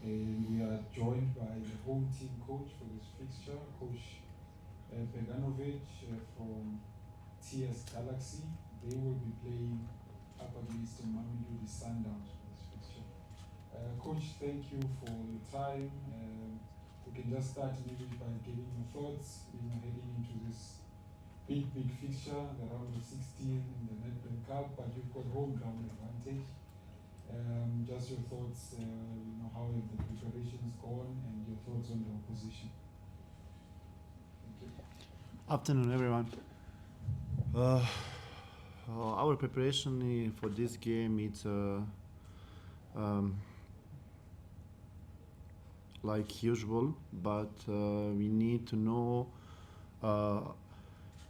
And we are joined by the home team coach for this fixture, Coach Beganovic from TS Galaxy. They will be playing up against the Mamelodi Sundowns for this fixture. Coach, thank you for your time. We can just start maybe by getting your thoughts, heading into this big fixture, the round of 16 in the Nedbank Cup, but you've got home ground advantage. Just your thoughts, how have the preparations gone and your thoughts on the opposition? Thank you. Afternoon, everyone. Our preparation for this game it's like usual, but we need to know,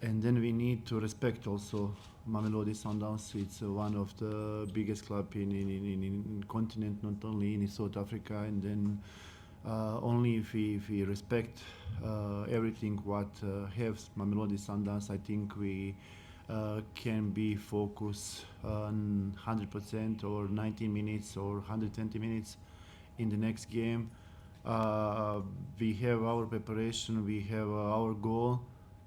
and then we need to respect also Mamelodi Sundowns. It's one of the biggest club in continent, not only in South Africa, and then only if we respect everything what has Mamelodi Sundowns, I think we can be focused on 100% or 90 minutes or 120 minutes in the next game. We have our preparation, we have our goal.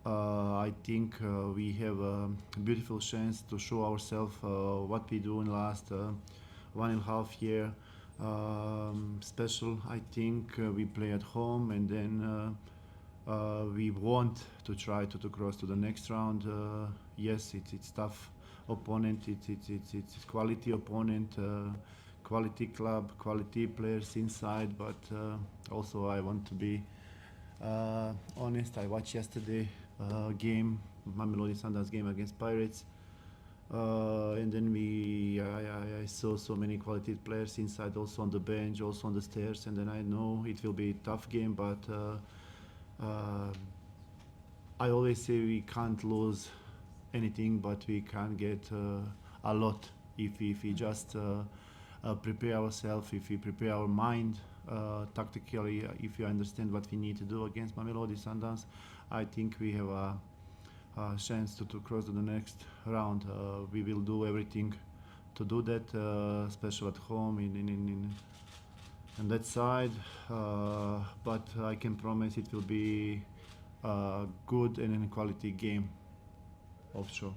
I think we have a beautiful chance to show ourselves what we do in the last 1.5 year. Special, I think we play at home, and then we want to try to cross to the next round. Yes, it's tough opponent, it's quality opponent, quality club, quality players inside, but also I want to be honest. I watched yesterday game, Mamelodi Sundowns game against Pirates. And then I saw so many quality players inside, also on the bench, also on the stairs, and then I know it will be a tough game, but I always say we can't lose anything, but we can get a lot if we just prepare ourselves, if we prepare our mind tactically, if you understand what we need to do against Mamelodi Sundowns. I think we have a chance to cross to the next round. We will do everything to do that, especially at home in that side. But I can promise it will be a good and a quality game, offshore.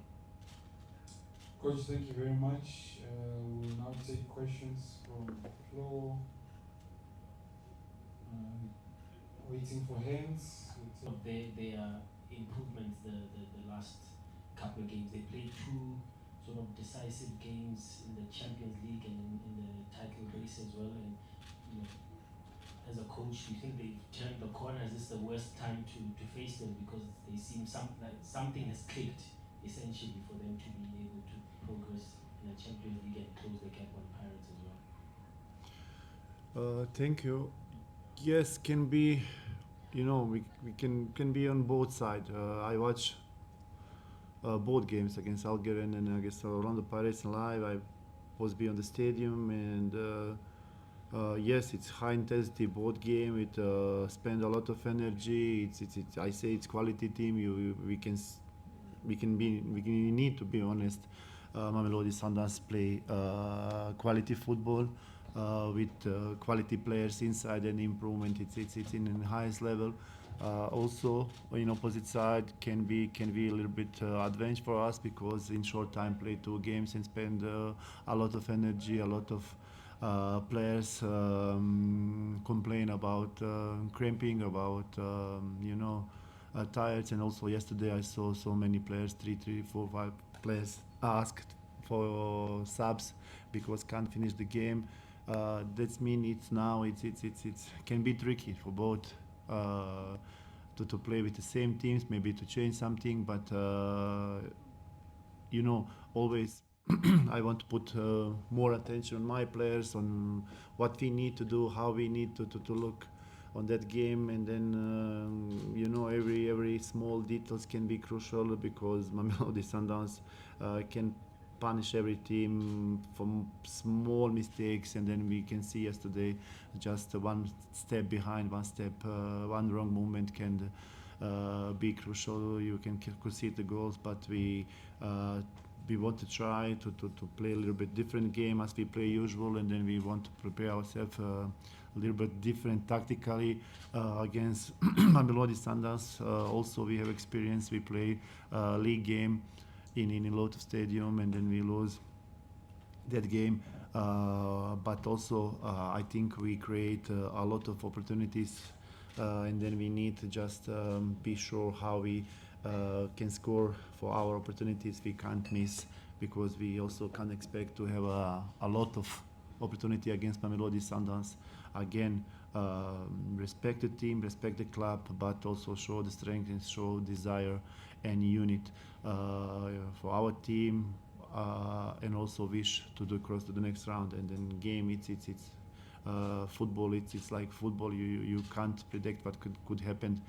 Coach, thank you very much. We'll now take questions from the floor. Waiting for hands. Their improvements the last couple of games. They played two sort of decisive games in the Champions League and in the title race as well. And as a coach, do you think they've turned the corner? Is this the worst time to face them because they seem like something has clicked essentially for them to be able to progress in the Champions League and close the gap on Pirates as well? Thank you. Yes, can be. We can be on both sides. I watch both games against Algeria and against Orlando Pirates live. I was be on the stadium, and yes, it's high intensity both game. It spend a lot of energy. I say it's quality team. We need to be honest. Mamelodi Sundowns play quality football. With quality players inside and improvement, it's in the highest level. Also, in opposite side can be a little bit advantage for us because in short time play two games and spend a lot of energy, a lot of players complain about cramping, about tired, and also yesterday I saw so many players, 3, 4, 5 players asked for subs because can't finish the game. That means it can be tricky for both to play with the same teams, maybe to change something, but always I want to put more attention on my players, on what we need to do, how we need to look on that game, and then every small details can be crucial because Mamelodi Sundowns can punish every team for small mistakes, and then we can see yesterday just one step behind, one wrong movement can be crucial. You can concede the goals, but we want to try to play a little bit different game as we play usual, and then we want to prepare ourselves a little bit different tactically against Mamelodi Sundowns. Also, we have experience. We play league game in a lot of stadium, and then we lose that game. But also, I think we create a lot of opportunities, and then we need to just be sure how we can score for our opportunities. We can't miss because we also can't expect to have a lot of opportunity against Mamelodi Sundowns. Again, respect the team, respect the club, but also show the strength and show desire and unit for our team, and also wish to do cross to the next round. And then game, it's football. It's like football. You can't predict what could happen.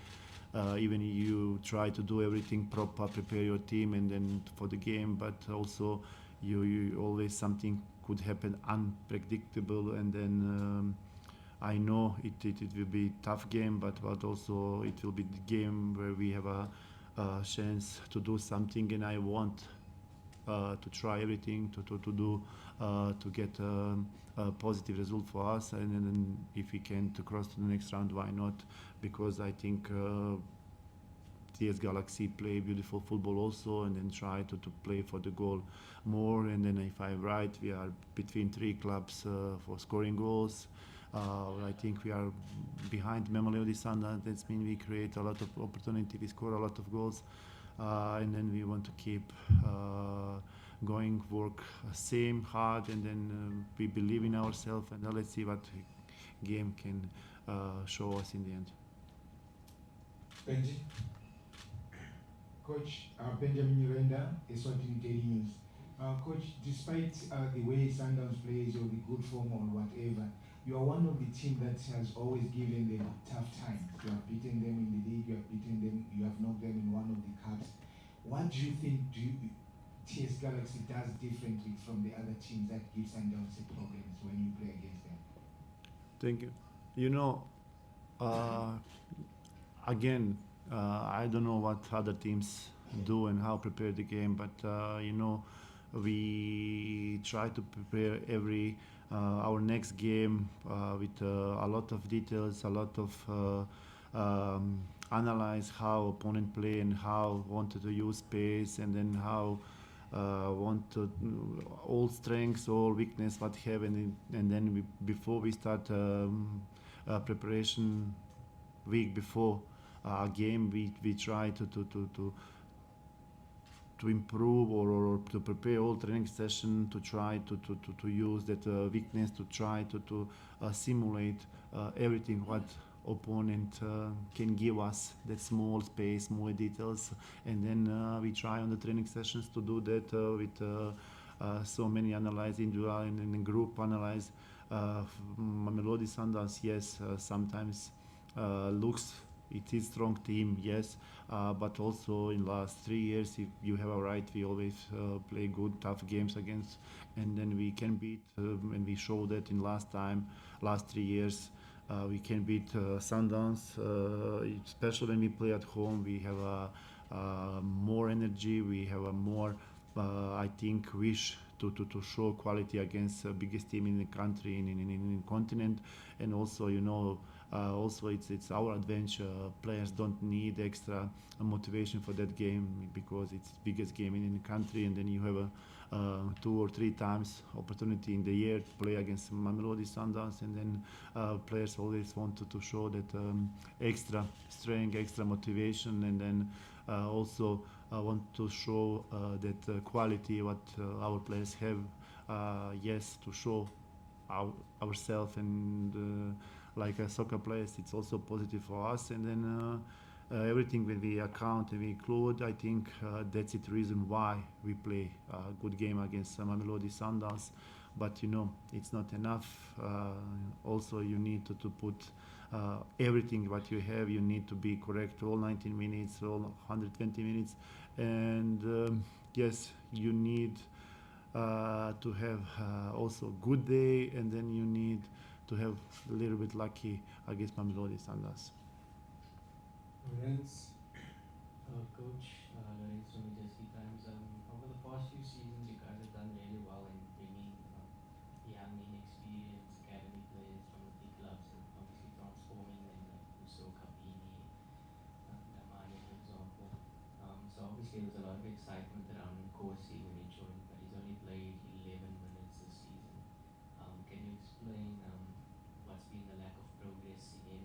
Even you try to do everything proper, prepare your team, and then for the game. But also, you always something could happen unpredictable, and then. I know it will be a tough game, but also it will be the game where we have a chance to do something, and I want to try everything to do to get a positive result for us, and then if we can to cross to the next round, why not? Because I think TS Galaxy play beautiful football also, and then try to play for the goal more. And then if I'm right, we are between three clubs for scoring goals. I think we are behind Mamelodi Sundowns. That means we create a lot of opportunity. We score a lot of goals, and then we want to keep going, work same hard, and then we believe in ourselves. And let's see what game can show us in the end. Benji. Coach Benjamin Urenda, Eswatini Daily News. Coach, despite the way Sundowns plays or the good form or whatever, you are one of the teams that has always given them tough time. You have beaten them in the league, you have beaten them, you have knocked them in one of the cups. What do you think TS Galaxy does differently from the other teams that give Sundowns problems when you play against them? Thank you. You know, again, I don't know what other teams do and how prepare the game, but you know, we try to prepare our next game with a lot of details, a lot of analyze how opponent play and how wanted to use space, and then how want to all strengths, all weakness, what have, and then before we start preparation week before a game, we try to improve or to prepare all training session to try to use that weakness, to try to simulate everything what opponent can give us, that small space, more details, and then we try on the training sessions to do that with so many analyze individual and in group analyze. Mamelodi Sundowns, yes, sometimes looks it is strong team, yes, but also in last 3 years, if you have a right, we always play good, tough games against, and then we can beat, and we show that in last 3 years, we can beat Sundowns, especially when we play at home. We have more energy, we have a more, I think, wish to show quality against the biggest team in the country, in the continent, and also, you know, also it's our adventure. Players don't need extra motivation for that game because it's the biggest game in the country, and then you have a 2 or 3 times opportunity in the year to play against Mamelodi Sundowns, and then players always want to show that extra strength, extra motivation, and then also want to show that quality what our players have, yes, to show ourselves, and like soccer players, it's also positive for us, and then everything when we account and we include, I think that's the reason why we play a good game against Mamelodi Sundowns. But you know, it's not enough. Also, you need to put everything what you have. You need to be correct all 19 minutes, all 120 minutes, and yes, you need to have also good day, and then you need to have a little bit lucky against Mamelodi Sundowns. Lorenz. Coach, Lorenz from Majesty Times. Over the past few seasons, you guys have done really well in bringing young, inexperienced academy players from the big clubs and there was a lot of excitement around Nkosi when he joined, but he's only played 11 minutes this season. Can you explain what's been the lack of progress in him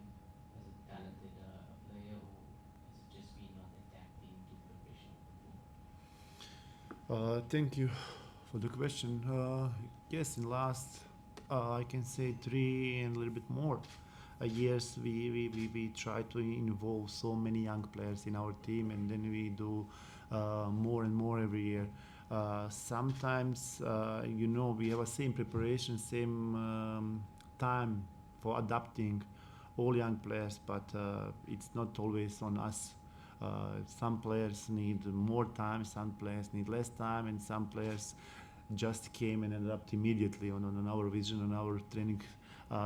as a talented player, or has it just been not adapting to professional football? Thank you for the question. Yes, in last, I can say 3 and a little bit more years, we try to involve so many young players in our team, and then we do more and more every year. Sometimes, we have a same preparation, same time for adapting all young players, but it's not always on us. Some players need more time, some players need less time, and some players just came and adapt immediately on our vision, on our training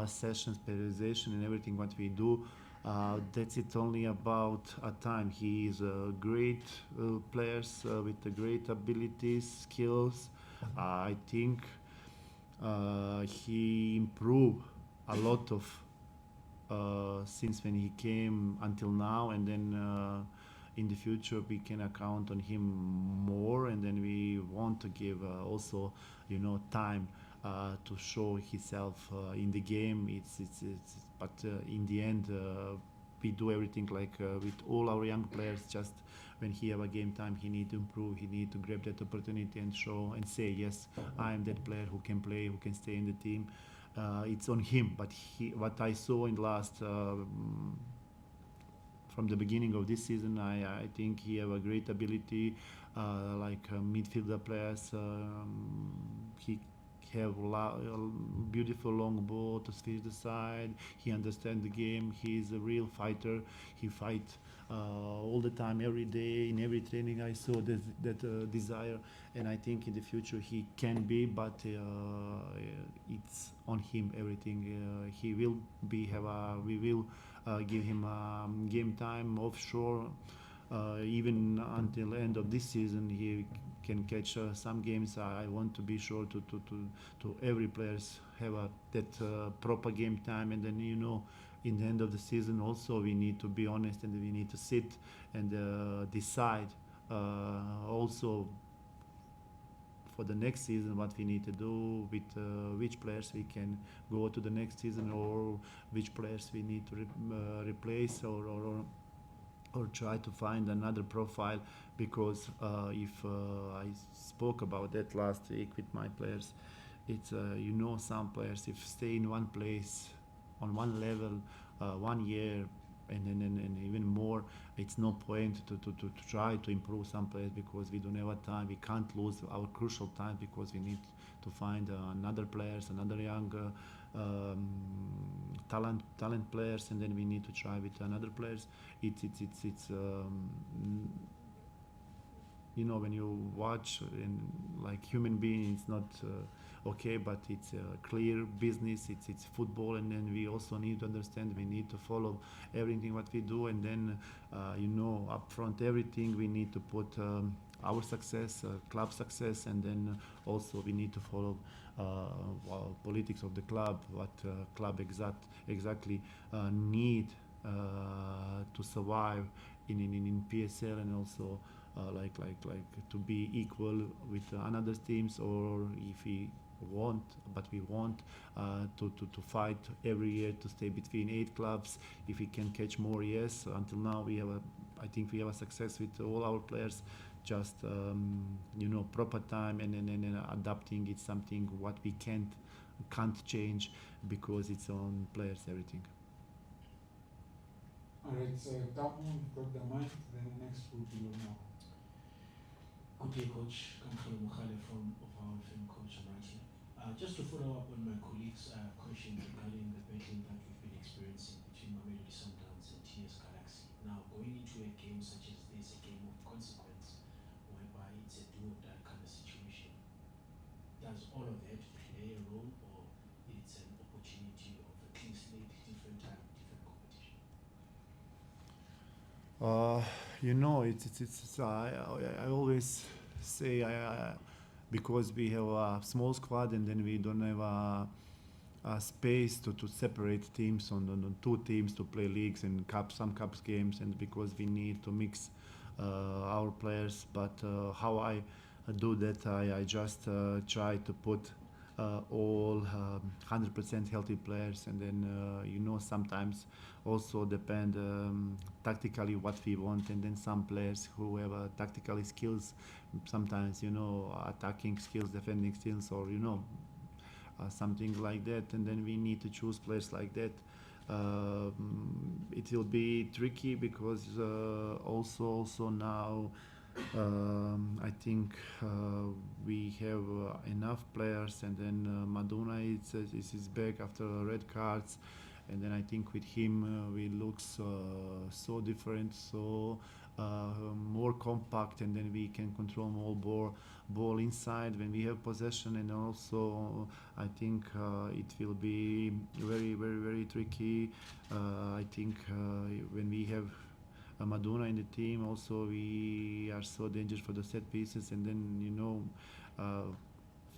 sessions, periodization, and everything what we do. That's it only about a time. He is a great players with the great abilities, skills. I think he improved a lot of since when he came until now, and then in the future we can account on him more, and then we want to give also time to show himself in the game. But in the end we do everything like with all our young players. Just when he have a game time, he need to improve, he need to grab that opportunity and show and say, yes, I am that player who can play, who can stay in the team. It's on him, but what I saw in the last from the beginning of this season, I think he have a great ability, like midfielder players. He have beautiful long ball to switch the side. He understands the game. He is a real fighter. He fight all the time, every day, in every training. I saw that desire, and I think in the future he can be, but it's on him everything. He will be we will give him game time offshore. Even until end of this season, he can catch some games. I want to be sure to every players have that proper game time, and then in the end of the season also we need to be honest, and we need to sit and decide also for the next season what we need to do with which players we can go to the next season, or which players we need to replace, or try to find another profile. Because if I spoke about that last week with my players, it's some players, if stay in one place on one level 1 year and even more, it's no point to try to improve some players, because we don't have a time. We can't lose our crucial time, because we need to find another players, another young talent players, and then we need to try with another players. It's when you watch and like human being, it's not okay, but it's a clear business. It's football, and then we also need to understand. We need to follow everything what we do, and then up front everything we need to put our success, club success, and then also we need to follow politics of the club, what club exactly need to survive in PSL, and also like to be equal with another teams, or if we want to fight every year to stay between 8 clubs. If we can catch more, yes. Until now I think we have a success with all our players. Just proper time and adapting. It's something what we can't change, because it's on players everything. Alright, so Tamu got the mic, then next will be Lomar. Good day, Coach. KwamHlanga from our film Coach. I'm right here. Just to follow up on my colleague's question regarding the battling that we've been experiencing between Mamelodi Sundowns and TS Galaxy. Now, going into a game such as this, a game of consequence, whereby it's a do-or-die kind of situation, does all of that play a role, or it's an opportunity of a clean slate, different time, different competition? I always say because we have a small squad, and then we don't have a space to separate teams on 2 teams to play leagues and some cups games, and because we need to mix our players. But how I do that, I just try to put all 100% healthy players, and then sometimes also depend tactically what we want, and then some players who have tactically skills, sometimes attacking skills, defending skills, or something like that, and then we need to choose players like that. It will be tricky because also now I think we have enough players, and then Maduna is back after red cards, and then I think with him we look so different, so more compact, and then we can control more ball inside when we have possession, and also I think it will be very, very, very tricky. I think when we have Maduna in the team, also we are so dangerous for the set pieces, and then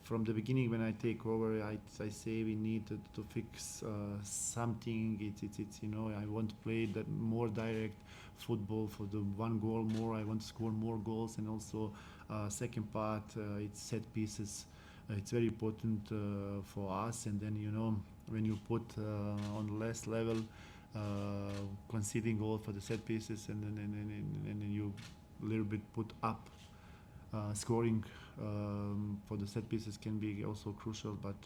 from the beginning when I take over, I say we need to fix something. It's I want to play that more direct football for the one goal more. I want to score more goals, and also second part it's set pieces. It's very important for us, and then when you put on less level conceding goal for the set pieces, and then you a little bit put up scoring for the set pieces can be also crucial, but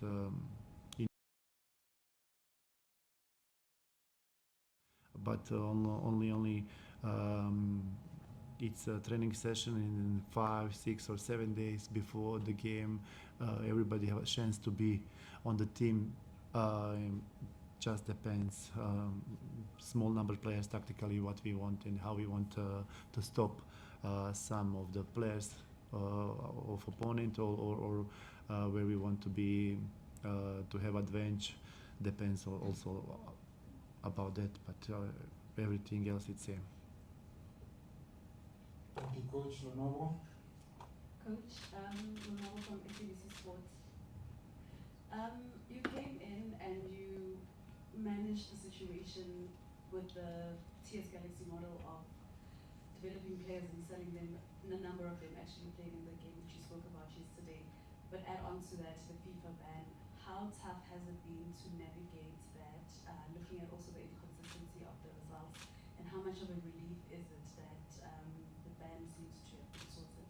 only it's a training session in 5, 6, or 7 days before the game. Everybody have a chance to be on the team. Just depends. Small number of players tactically what we want and how we want to stop some of the players of opponent, or where we want to be to have advantage. Depends also about that, but everything else it's same. Thank you, Coach Lonovo. Coach, Lonovo from NBC Sports. You came in and you managed the situation with the TS Galaxy model of developing players and selling them. A number of them actually played in the game which you spoke about yesterday. But add on to that the FIFA ban. How tough has it been to navigate that, looking at also the inconsistency of the results, and how much of a relief is it that the ban seems to have been sorted?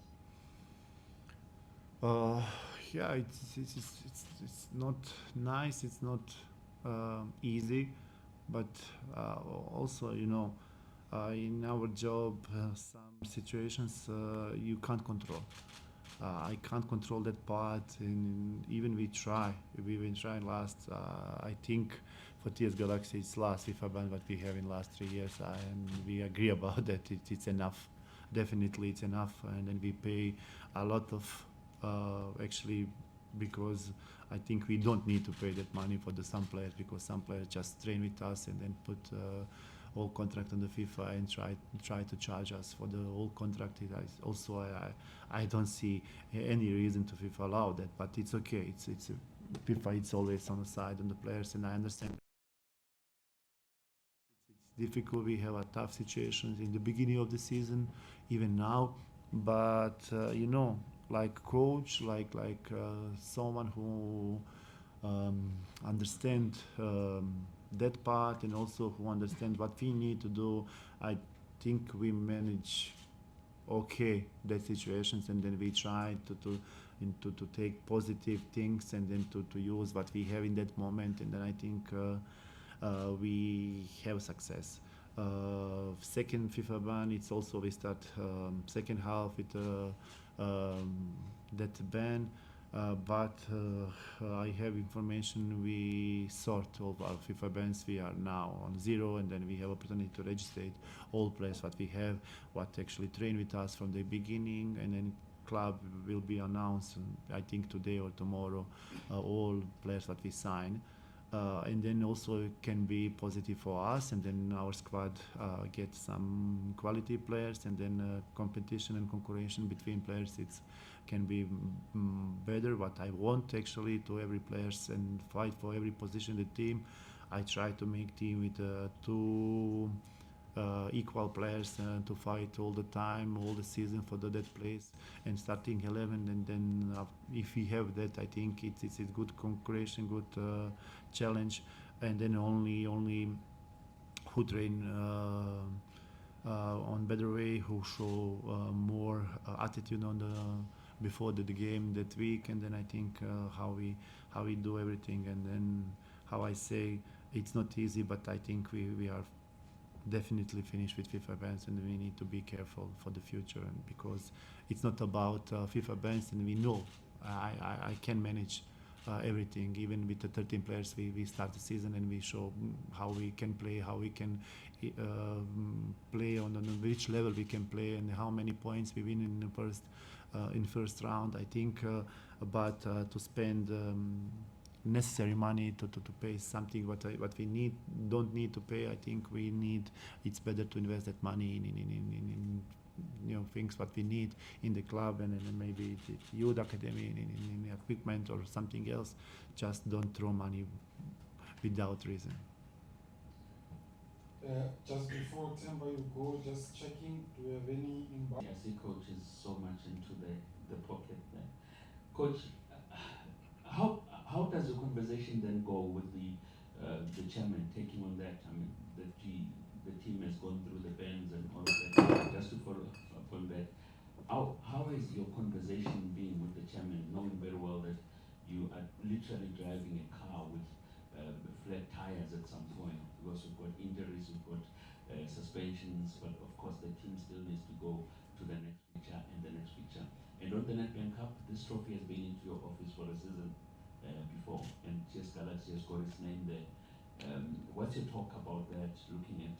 Yeah, it's not nice, it's not easy, but also in our job some situations you can't control. I can't control that part, and even we tried last. I think for TS Galaxy it's last FIFA ban what we have in last 3 years, and we agree about that. It's enough. Definitely, it's enough, and then we pay a lot of actually, because I think we don't need to pay that money for some players, because some players just train with us and then put whole contract on the FIFA and try to charge us for the whole contract. I don't see any reason to FIFA allow that, but it's okay. It's FIFA. It's always on the side on the players, and I understand. It's difficult. We have a tough situations in the beginning of the season, even now, but like coach, like someone who understand that part, and also who understand what we need to do. I think we manage okay that situations, and then we try to take positive things, and then to use what we have in that moment, and then I think we have success. Second FIFA ban, it's also we start second half with that ban. But I have information, we sort of our FIFA bans. We are now on 0, and then we have opportunity to register all players what we have, what actually train with us from the beginning, and then club will be announced, I think today or tomorrow, all players what we sign. And then also it can be positive for us, and then our squad gets some quality players, and then competition and concurrence between players can be better. What I want actually to every players and fight for every position in the team. I try to make team with two equal players to fight all the time, all the season for that place, and starting 11. And then if we have that, I think it's a good concurrence, good challenge. And then only who train on better way, who show more attitude on the before the game that week, and then I think how we do everything, and then how I say it's not easy, but I think we are definitely finished with FIFA bans, and we need to be careful for the future, and because it's not about FIFA bans, and we know I can manage everything. Even with the 13 players, we start the season and we show how we can play, how we can play on which level we can play, and how many points we win in first round. I think, but to spend necessary money to pay something what we don't need to pay. I think we need. It's better to invest that money in things what we need in the club, and maybe the youth academy, in equipment or something else. Just don't throw money without reason. Just before Temba you go, just checking, do you have any I see coach is so much into the pocket there. Coach, how does the conversation then go with the chairman taking on that? I mean, the team has gone through the bans and all of that. Just to follow up on that, how is your conversation being with the chairman, knowing very well that you are literally driving a car with flat tires at some point, because we've got injuries, we've got suspensions, but of course the team still needs to go to the next picture and the next picture. And on the Nedbank Cup, this trophy has been into your office for a season before, and TS Galaxy has got its name there. What's your talk about that, looking at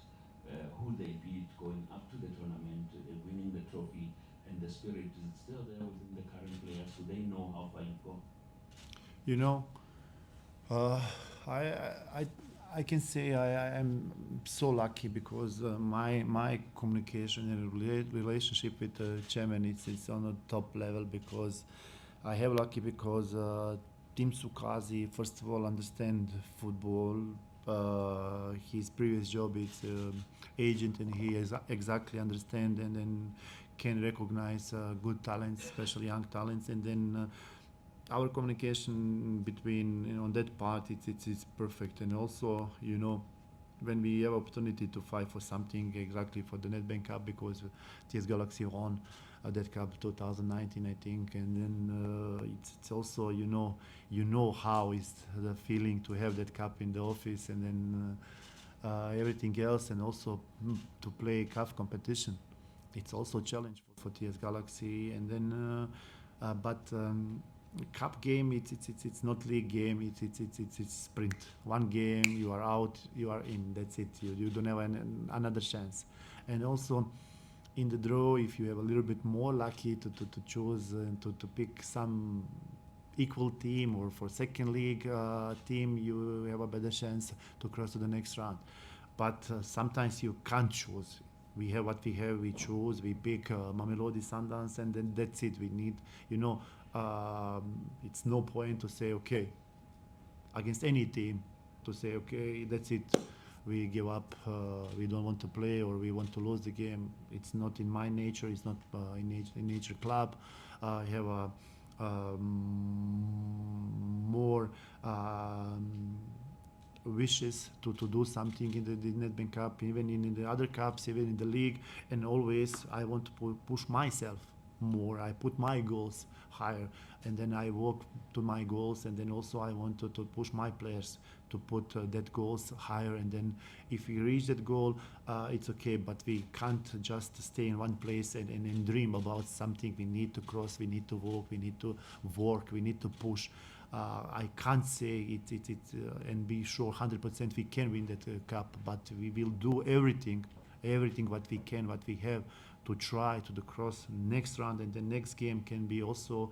who they beat, going up to the tournament, winning the trophy, and the spirit, is it still there within the current players? Do they know how far you've gone? I can say I am so lucky, because my communication and relationship with the chairman it's on a top level, because I have lucky because Tim Sukazi first of all understand football. His previous job is agent, and he exactly understand and then can recognize good talents, especially young talents, and then our communication between on that part it's perfect. And also when we have opportunity to fight for something, exactly for the Nedbank Cup, because TS Galaxy won that cup 2019 I think, and then it's also how is the feeling to have that cup in the office, and then everything else, and also to play cup competition. It's also a challenge for TS Galaxy, and then cup game it's not league game, it's sprint. One game you are out, you are in, that's it. You don't have another chance. And also in the draw, if you have a little bit more lucky to choose and to pick some equal team, or for second league team, you have a better chance to cross to the next round. But sometimes you can't choose. We have what we have, we choose, we pick Mamelodi Sundowns, and then that's it. We need, it's no point to say, okay, against any team, to say, okay, that's it, we give up, we don't want to play, or we want to lose the game. It's not in my nature, it's not in nature club. I have more wishes to do something in the Nedbank Cup, even in the other cups, even in the league, and always I want to push myself more. I put my goals higher, and then I work to my goals, and then also I want to push my players to put that goals higher, and then if we reach that goal, it's okay, but we can't just stay in one place and dream about something. We need to cross, we need to walk, we need to work, we need to push. I can't say it and be sure 100% we can win that cup, but we will do everything what we can, what we have, to try to the cross next round, and the next game can be also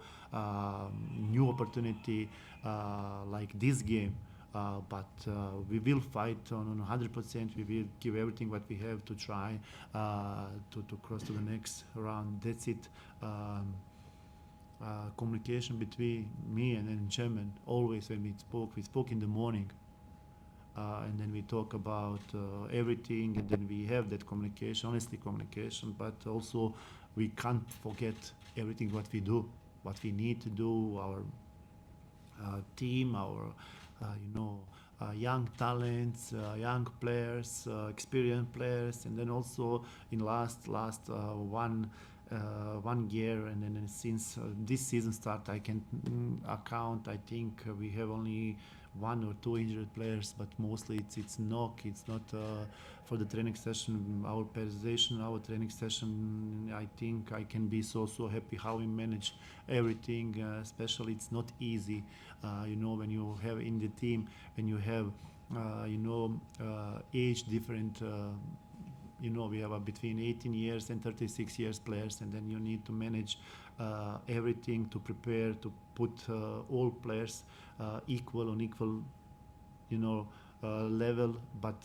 new opportunity like this game. But we will fight on 100%. We will give everything what we have to try to cross to the next round. That's it. Communication between me and chairman, always when we spoke in the morning. and then we talk about everything, and then we have that communication, honestly communication, but also we can't forget everything what we do, what we need to do, our team, our young talents, young players, experienced players, and then also in last one year, and then since this season start, I can account. I think we have only 1 or 2 injured players, but mostly it's knock. It's not for the training session. Our periodization, our training session. I think I can be so happy how we manage everything. Especially it's not easy. When you have in the team, when you have age different. We have between 18 years and 36 years players, and then you need to manage everything to prepare to put all players equal on equal level, but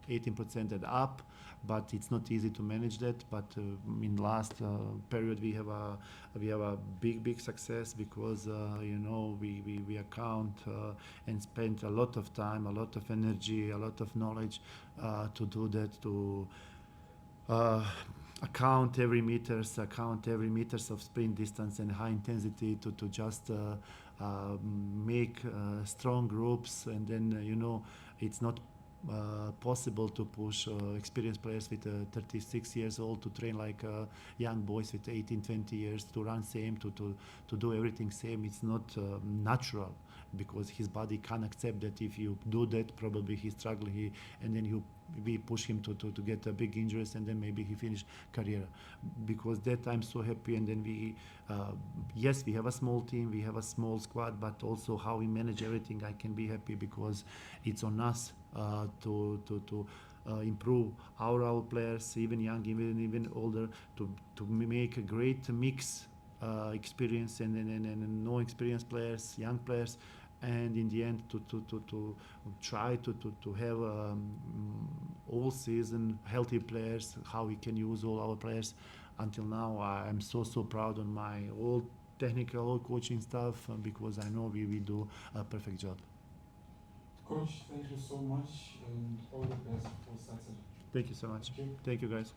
18% and up, but it's not easy to manage that. But in last period we have a big success because we account and spend a lot of time, a lot of energy, a lot of knowledge to do that, to account every meters of sprint distance and high intensity to just make strong groups, and then it's not possible to push experienced players with 36 years old to train like young boys with 18-20 years to run same, to do everything same. It's not natural, because his body can't accept that. If you do that, probably he struggle, and then we push him to get a big injuries, and then maybe he finish career. Because that I'm so happy, and then we yes, we have a small team, we have a small squad, but also how we manage everything, I can be happy because it's on us to improve our players, even young, even older, to make a great mix, experience and no experienced players, young players, and in the end to try to have all season healthy players, how we can use all our players. Until now I'm so proud on my all technical, all coaching staff, because I know we do a perfect job. Coach, thank you so much, and all the best for Saturday. Thank you so much. Thank you. Thank you guys.